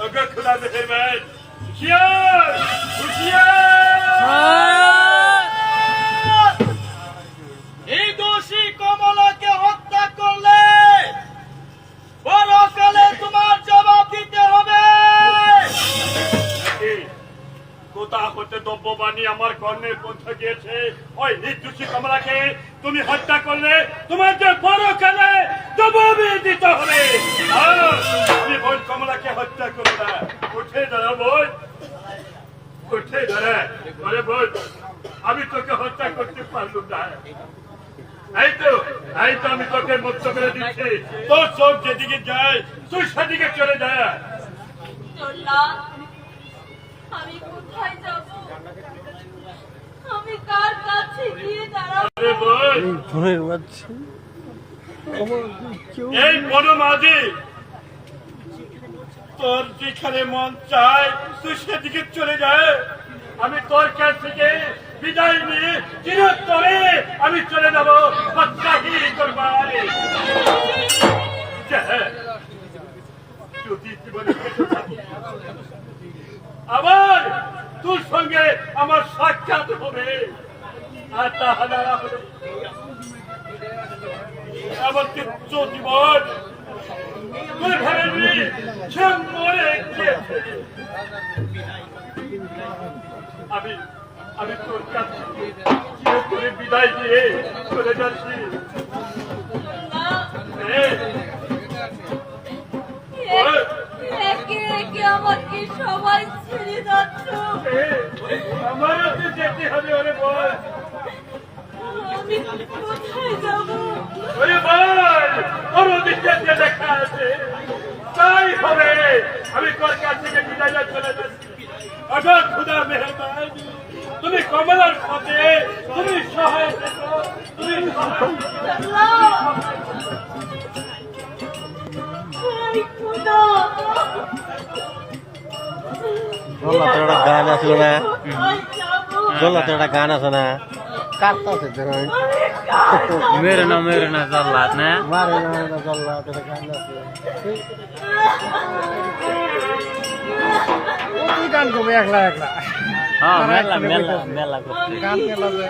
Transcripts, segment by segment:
अगर खुदा मेहरबान हुशियार हुशियार এই দোষী কমলাকে হত্যা করলে পরকালে তোমার জবাব দিতে হবে। কোথা হতে দ্রব্যবাণী আমার কর্ণে পৌঁছে গিয়েছে, ওই নির্দোষী কমলাকে তুমি হত্যা করলে তোমাকে পরকালে জবাব দিতে হবে। আমি বোন কমলাকে হত্যা করো না। উঠে দাঁড়া বোন, উঠে দাঁড়া। আরে বোন, আমি তোকে হত্যা করতে পারলুম না। এই তো আমি তোকে মুক্ত করে দিচ্ছি। তোর চোখ যেদিকে যায় তুই সেদিকে চলে যা। আমি কোথায় যাব? আমি কার কাছে গিয়ে দাঁড়াবো? এই বনমাঝি, তোর যেখানে মন চায় তুই সেদিকে চলে যায়। আমি তোর কাছ থেকে বিদায় নিয়ে চিরতরে আমি চলে যাবো বাদশাহী দরবারে। যদি জীবনে বেঁচে থাকি আবার তোর সঙ্গে আমার সাক্ষাৎ হবে, আর তাহলে আমার তুচ্ছ জীবন তুই ভেবে সে মরে গিয়েছে। আমি তোর কাছ থেকে চিরতরে বিদায় দিয়ে চলে যাচ্ছি। একে একে আমাকে সবাই ছেড়ে যাচ্ছ। আমারও তো যেতে হবে। ওরে বল, আমি কোথায় যাব? ওরে বল, তোর ওদিকে যে লেখা আছে তাই হবে। আমি তোর কাছ থেকে বিদায় নিয়ে চলে যাচ্ছি। অগর খুদা মেহরবান, তুমি কমলার পথে তুমি সহায় থেকো, তুমি গান আছে না, তোর একটা গান আছে না, কাটতে আছে मेरे ना जल्लाद ना মারে না জল্লাদ, একটা গান আছে। তুই গান করবে একলা একলা? हाँ मेला मेला मेला करते গান মেলা যে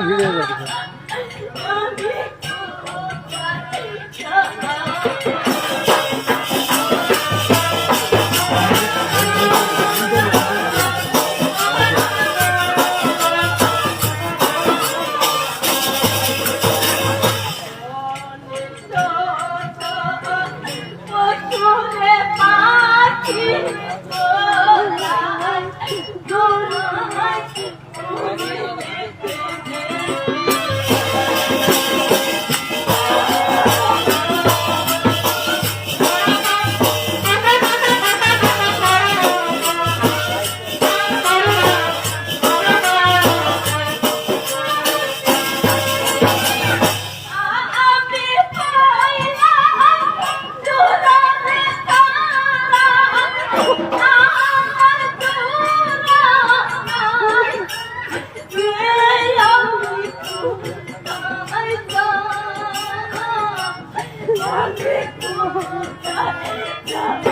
ভিডিও করছে। I'm